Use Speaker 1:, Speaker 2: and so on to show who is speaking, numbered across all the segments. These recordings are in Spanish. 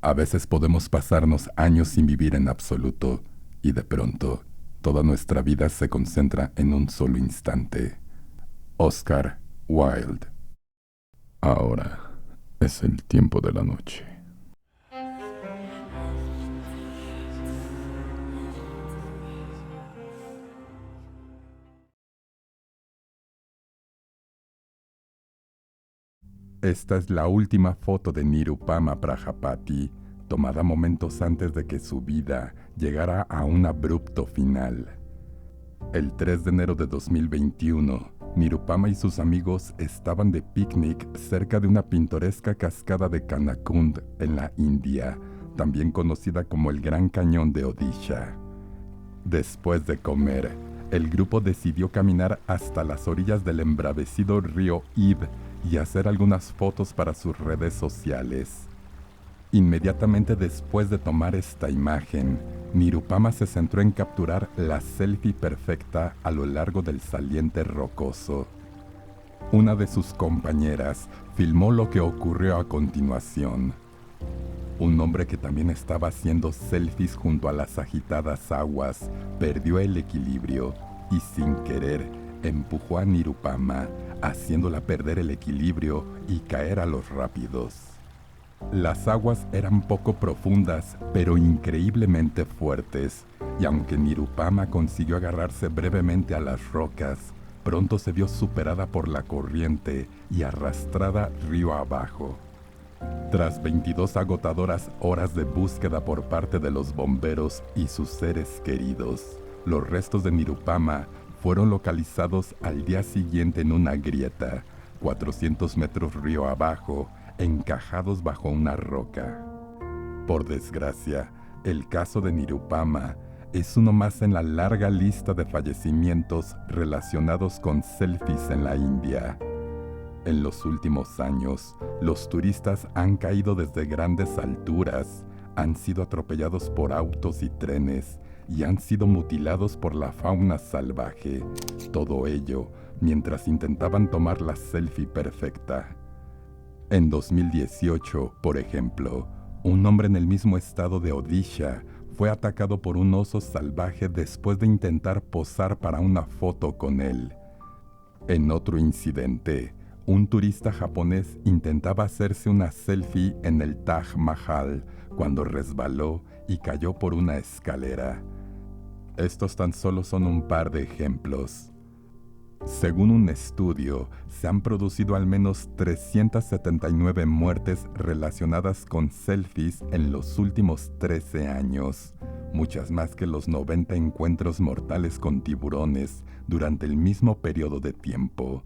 Speaker 1: A veces podemos pasarnos años sin vivir en absoluto y de pronto toda nuestra vida se concentra en un solo instante. Oscar Wilde. Ahora es el tiempo de la noche. Esta es la última foto de Nirupama Prajapati, tomada momentos antes de que su vida llegara a un abrupto final. El 3 de enero de 2021, Nirupama y sus amigos estaban de picnic cerca de una pintoresca cascada de Kanakund en la India, también conocida como el Gran Cañón de Odisha. Después de comer, el grupo decidió caminar hasta las orillas del embravecido río Ib y hacer algunas fotos para sus redes sociales. Inmediatamente después de tomar esta imagen, Nirupama se centró en capturar la selfie perfecta a lo largo del saliente rocoso. Una de sus compañeras filmó lo que ocurrió a continuación. Un hombre que también estaba haciendo selfies junto a las agitadas aguas perdió el equilibrio y sin querer empujó a Nirupama, haciéndola perder el equilibrio y caer a los rápidos. Las aguas eran poco profundas, pero increíblemente fuertes, y aunque Nirupama consiguió agarrarse brevemente a las rocas, pronto se vio superada por la corriente y arrastrada río abajo. Tras 22 agotadoras horas de búsqueda por parte de los bomberos y sus seres queridos, los restos de Nirupama fueron localizados al día siguiente en una grieta, 400 metros río abajo, encajados bajo una roca. Por desgracia, el caso de Nirupama es uno más en la larga lista de fallecimientos relacionados con selfies en la India. En los últimos años, los turistas han caído desde grandes alturas, han sido atropellados por autos y trenes y han sido mutilados por la fauna salvaje. Todo ello mientras intentaban tomar la selfie perfecta. En 2018, por ejemplo, un hombre en el mismo estado de Odisha fue atacado por un oso salvaje después de intentar posar para una foto con él. En otro incidente, un turista japonés intentaba hacerse una selfie en el Taj Mahal cuando resbaló y cayó por una escalera. Estos tan solo son un par de ejemplos. Según un estudio, se han producido al menos 379 muertes relacionadas con selfies en los últimos 13 años, muchas más que los 90 encuentros mortales con tiburones durante el mismo periodo de tiempo.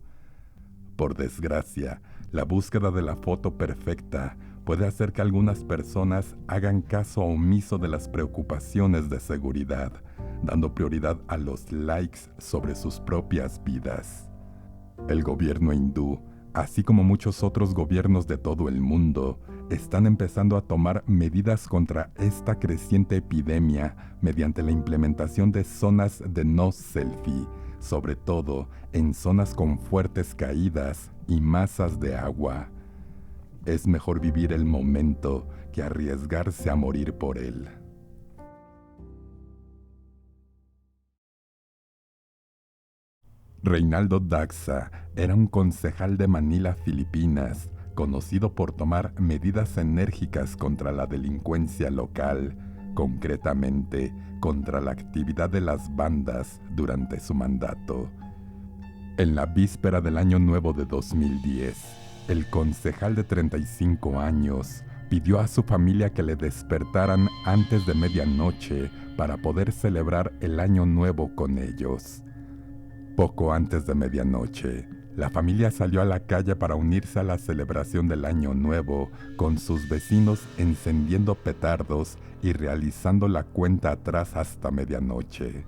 Speaker 1: Por desgracia, la búsqueda de la foto perfecta puede hacer que algunas personas hagan caso omiso de las preocupaciones de seguridad, dando prioridad a los likes sobre sus propias vidas. El gobierno hindú, así como muchos otros gobiernos de todo el mundo, están empezando a tomar medidas contra esta creciente epidemia mediante la implementación de zonas de no selfie, sobre todo en zonas con fuertes caídas y masas de agua. Es mejor vivir el momento que arriesgarse a morir por él. Reinaldo Daxa era un concejal de Manila, Filipinas, conocido por tomar medidas enérgicas contra la delincuencia local, concretamente contra la actividad de las bandas durante su mandato. En la víspera del Año Nuevo de 2010, el concejal de 35 años pidió a su familia que le despertaran antes de medianoche para poder celebrar el Año Nuevo con ellos. Poco antes de medianoche, la familia salió a la calle para unirse a la celebración del Año Nuevo, con sus vecinos encendiendo petardos y realizando la cuenta atrás hasta medianoche.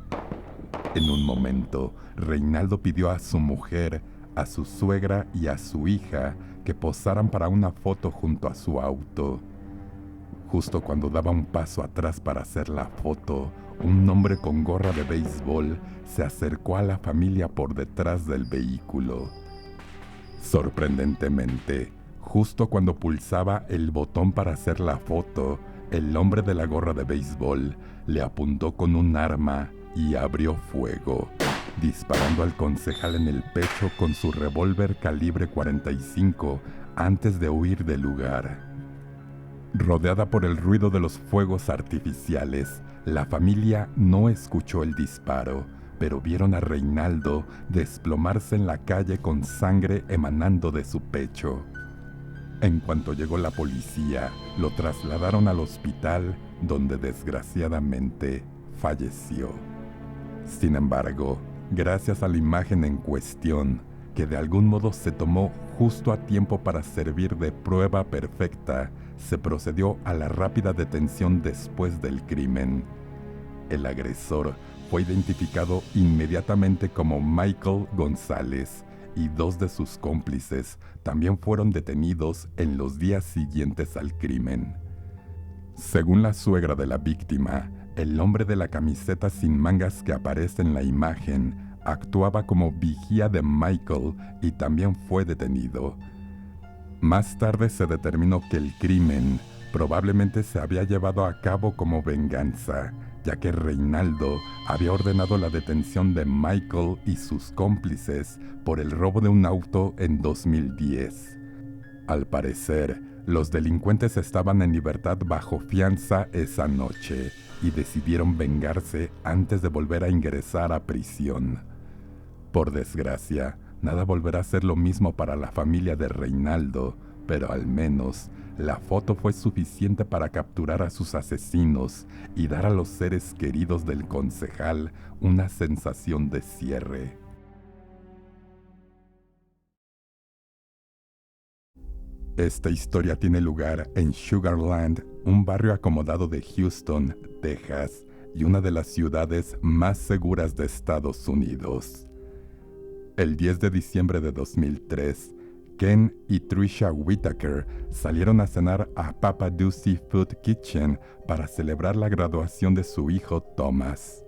Speaker 1: En un momento, Reinaldo pidió a su mujer, a su suegra y a su hija que posaran para una foto junto a su auto. Justo cuando daba un paso atrás para hacer la foto, un hombre con gorra de béisbol se acercó a la familia por detrás del vehículo. Sorprendentemente, Justo cuando pulsaba el botón para hacer la foto, el hombre de la gorra de béisbol le apuntó con un arma y abrió fuego, disparando al concejal en el pecho con su revólver calibre 45 antes de huir del lugar. Rodeada por el ruido de los fuegos artificiales, la familia no escuchó el disparo, pero vieron a Reinaldo desplomarse en la calle con sangre emanando de su pecho. En cuanto llegó la policía, lo trasladaron al hospital, donde desgraciadamente falleció. Sin embargo, gracias a la imagen en cuestión, que de algún modo se tomó justo a tiempo para servir de prueba perfecta, se procedió a la rápida detención después del crimen. El agresor fue identificado inmediatamente como Michael González, y 2 de sus cómplices también fueron detenidos en los días siguientes al crimen. Según la suegra de la víctima, el hombre de la camiseta sin mangas que aparece en la imagen actuaba como vigía de Michael y también fue detenido. Más tarde se determinó que el crimen probablemente se había llevado a cabo como venganza, ya que Reinaldo había ordenado la detención de Michael y sus cómplices por el robo de un auto en 2010. Al parecer, los delincuentes estaban en libertad bajo fianza esa noche y decidieron vengarse antes de volver a ingresar a prisión. Por desgracia, nada volverá a ser lo mismo para la familia de Reinaldo, pero al menos la foto fue suficiente para capturar a sus asesinos y dar a los seres queridos del concejal una sensación de cierre. Esta historia tiene lugar en Sugar Land, un barrio acomodado de Houston, Texas, y una de las ciudades más seguras de Estados Unidos. El 10 de diciembre de 2003, Ken y Trisha Whitaker salieron a cenar a Papa Ducey Food Kitchen para celebrar la graduación de su hijo Thomas.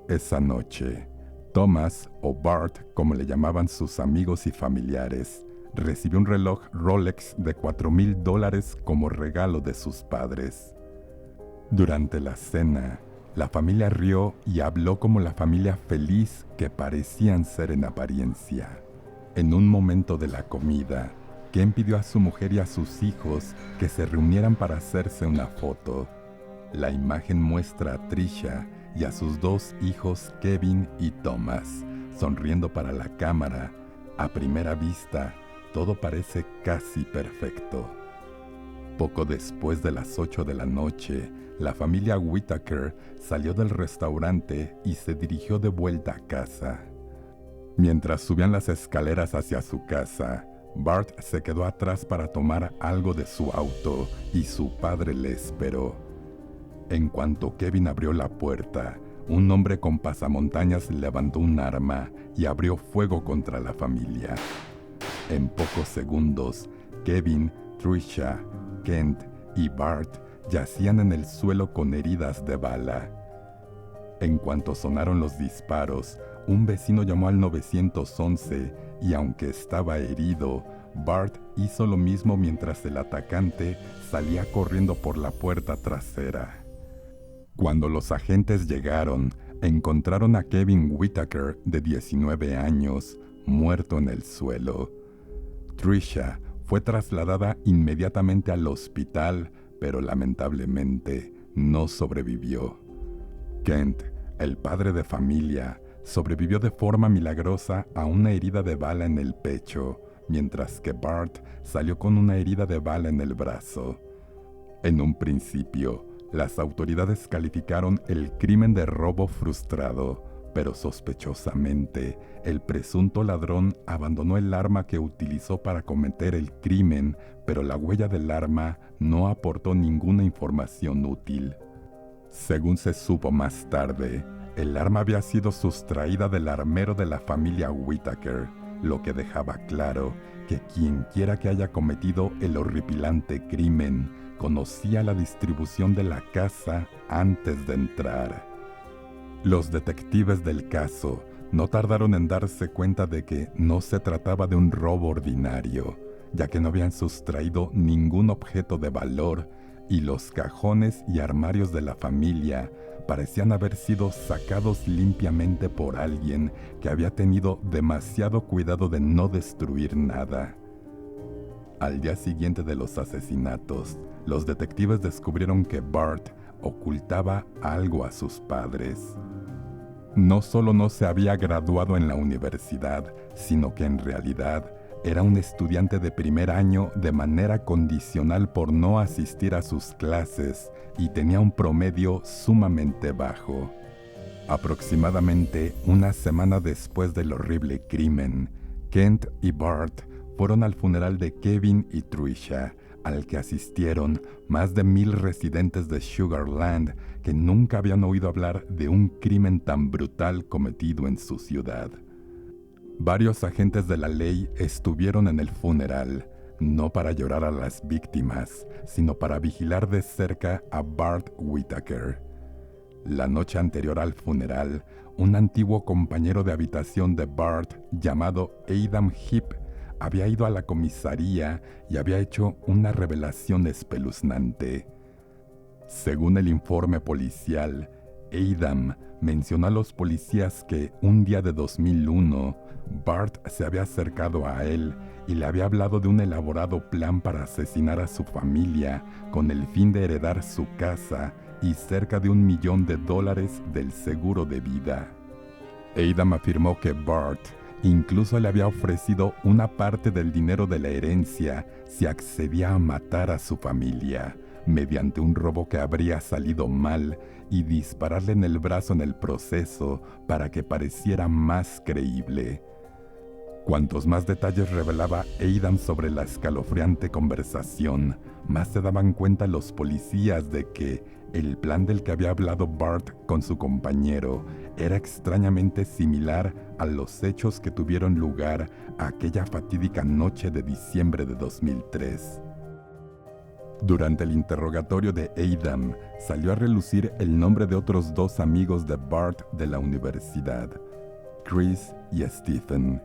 Speaker 1: Esa noche, Thomas, o Bart, como le llamaban sus amigos y familiares, recibió un reloj Rolex de $4,000 como regalo de sus padres. Durante la cena, la familia rió y habló como la familia feliz que parecían ser en apariencia. En un momento de la comida, Ken pidió a su mujer y a sus hijos que se reunieran para hacerse una foto. La imagen muestra a Trisha y a sus 2 hijos Kevin y Thomas, sonriendo para la cámara. A primera vista, todo parece casi perfecto. Poco después de las 8 de la noche, la familia Whitaker salió del restaurante y se dirigió de vuelta a casa. Mientras subían las escaleras hacia su casa, Bart se quedó atrás para tomar algo de su auto y su padre le esperó. En cuanto Kevin abrió la puerta, un hombre con pasamontañas levantó un arma y abrió fuego contra la familia. En pocos segundos, Kevin, Trisha, Kent y Bart yacían en el suelo con heridas de bala. En cuanto sonaron los disparos, un vecino llamó al 911 y aunque estaba herido, Bart hizo lo mismo mientras el atacante salía corriendo por la puerta trasera. Cuando los agentes llegaron, encontraron a Kevin Whitaker, de 19 años, muerto en el suelo. Trisha fue trasladada inmediatamente al hospital, pero lamentablemente no sobrevivió. Kent, el padre de familia, sobrevivió de forma milagrosa a una herida de bala en el pecho, mientras que Bart salió con una herida de bala en el brazo. En un principio, las autoridades calificaron el crimen de robo frustrado, pero sospechosamente, el presunto ladrón abandonó el arma que utilizó para cometer el crimen, pero la huella del arma no aportó ninguna información útil. Según se supo más tarde, el arma había sido sustraída del armero de la familia Whitaker, lo que dejaba claro que quienquiera que haya cometido el horripilante crimen conocía la distribución de la casa antes de entrar. Los detectives del caso no tardaron en darse cuenta de que no se trataba de un robo ordinario. ya que no habían sustraído ningún objeto de valor y los cajones y armarios de la familia parecían haber sido sacados limpiamente por alguien que había tenido demasiado cuidado de no destruir nada. Al día siguiente de los asesinatos, los detectives descubrieron que Bart ocultaba algo a sus padres. No solo no se había graduado en la universidad, sino que en realidad era un estudiante de primer año de manera condicional por no asistir a sus clases y tenía un promedio sumamente bajo. Aproximadamente una semana después del horrible crimen, Kent y Bart fueron al funeral de Kevin y Trisha, al que asistieron más de 1000 residentes de Sugar Land que nunca habían oído hablar de un crimen tan brutal cometido en su ciudad. Varios agentes de la ley estuvieron en el funeral, no para llorar a las víctimas, sino para vigilar de cerca a Bart Whitaker. La noche anterior al funeral, un antiguo compañero de habitación de Bart, llamado Adam Heap, había ido a la comisaría y había hecho una revelación espeluznante. Según el informe policial, Adam mencionó a los policías que un día de 2001, Bart se había acercado a él y le había hablado de un elaborado plan para asesinar a su familia con el fin de heredar su casa y cerca de $1 millón del seguro de vida. Adam afirmó que Bart incluso le había ofrecido una parte del dinero de la herencia si accedía a matar a su familia, mediante un robo que habría salido mal y dispararle en el brazo en el proceso para que pareciera más creíble. Cuantos más detalles revelaba Adam sobre la escalofriante conversación, más se daban cuenta los policías de que el plan del que había hablado Bart con su compañero era extrañamente similar a los hechos que tuvieron lugar aquella fatídica noche de diciembre de 2003. Durante el interrogatorio de Adam, salió a relucir el nombre de otros 2 amigos de Bart de la universidad, Chris y Stephen.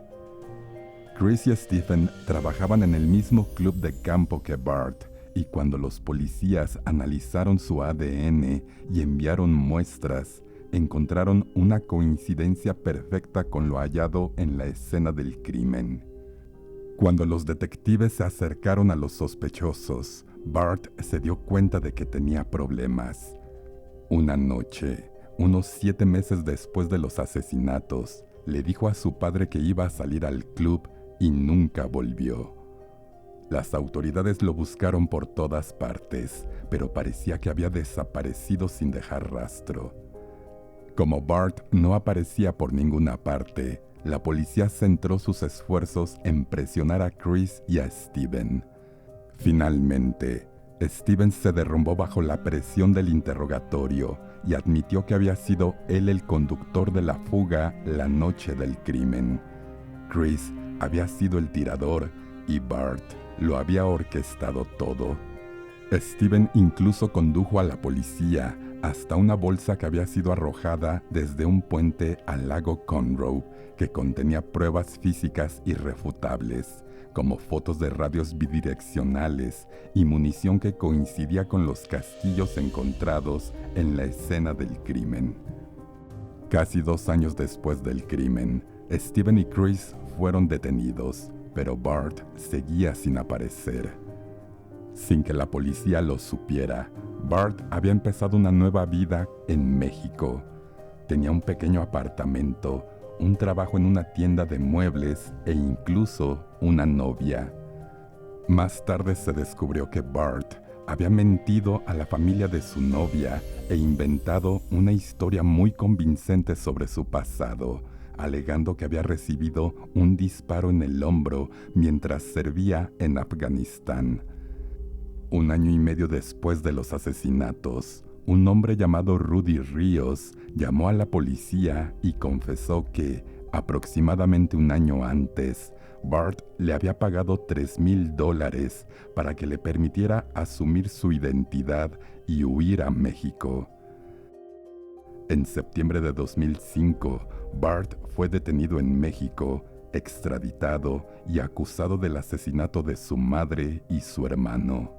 Speaker 1: Chris y Stephen trabajaban en el mismo club de campo que Bart, y cuando los policías analizaron su ADN y enviaron muestras, encontraron una coincidencia perfecta con lo hallado en la escena del crimen. Cuando los detectives se acercaron a los sospechosos, Bart se dio cuenta de que tenía problemas. Una noche, unos 7 meses después de los asesinatos, le dijo a su padre que iba a salir al club y nunca volvió. Las autoridades lo buscaron por todas partes, pero parecía que había desaparecido sin dejar rastro. Como Bart no aparecía por ninguna parte, la policía centró sus esfuerzos en presionar a Chris y a Steven. Finalmente, Steven se derrumbó bajo la presión del interrogatorio y admitió que había sido él el conductor de la fuga la noche del crimen. Chris había sido el tirador y Bart lo había orquestado todo. Steven incluso condujo a la policía hasta una bolsa que había sido arrojada desde un puente al lago Conroe, que contenía pruebas físicas irrefutables, como fotos de radios bidireccionales y munición que coincidía con los casquillos encontrados en la escena del crimen. Casi 2 años después del crimen, Steven y Chris fueron detenidos, pero Bart seguía sin aparecer. Sin que la policía lo supiera, Bart había empezado una nueva vida en México. Tenía un pequeño apartamento, un trabajo en una tienda de muebles e incluso una novia. Más tarde se descubrió que Bart había mentido a la familia de su novia e inventado una historia muy convincente sobre su pasado, alegando que había recibido un disparo en el hombro mientras servía en Afganistán. 1 año y medio después de los asesinatos, un hombre llamado Rudy Ríos llamó a la policía y confesó que, aproximadamente 1 año antes, Bart le había pagado $3,000 para que le permitiera asumir su identidad y huir a México. En septiembre de 2005, Bart fue detenido en México extraditado y acusado del asesinato de su madre y su hermano.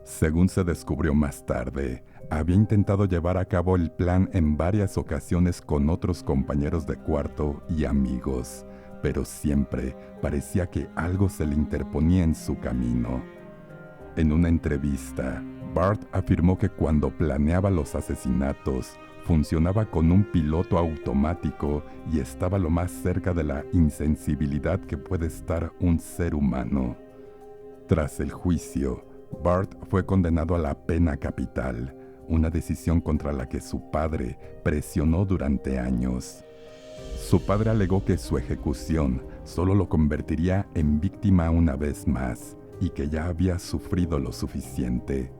Speaker 1: Según se descubrió más tarde, había intentado llevar a cabo el plan en varias ocasiones con otros compañeros de cuarto y amigos, pero siempre parecía que algo se le interponía en su camino. En una entrevista, Bart afirmó que cuando planeaba los asesinatos, funcionaba con un piloto automático y estaba lo más cerca de la insensibilidad que puede estar un ser humano. Tras el juicio, Bart fue condenado a la pena capital, una decisión contra la que su padre presionó durante años. Su padre alegó que su ejecución solo lo convertiría en víctima una vez más y que ya había sufrido lo suficiente.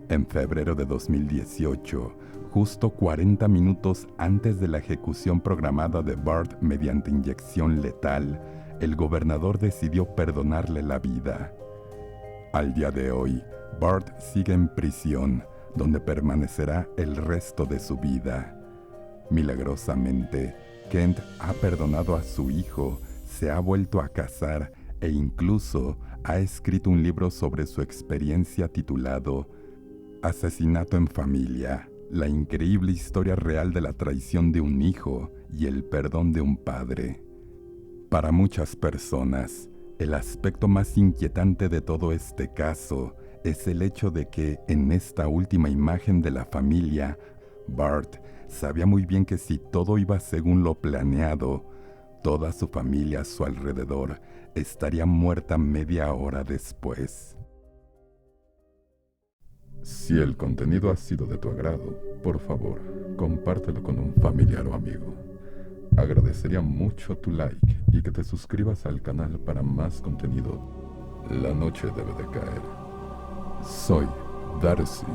Speaker 1: En febrero de 2018, justo 40 minutos antes de la ejecución programada de Bart mediante inyección letal, el gobernador decidió perdonarle la vida. Al día de hoy, Bart sigue en prisión, donde permanecerá el resto de su vida. Milagrosamente, Kent ha perdonado a su hijo, se ha vuelto a casar e incluso ha escrito un libro sobre su experiencia titulado Asesinato en Familia, la increíble historia real de la traición de un hijo y el perdón de un padre. Para muchas personas, el aspecto más inquietante de todo este caso es el hecho de que en esta última imagen de la familia, Bart sabía muy bien que si todo iba según lo planeado, toda su familia a su alrededor estaría muerta media hora después. Si el contenido ha sido de tu agrado, por favor, compártelo con un familiar o amigo. Agradecería mucho tu like y que te suscribas al canal para más contenido. La noche debe de caer. Soy Darcy.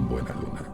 Speaker 1: Buena luna.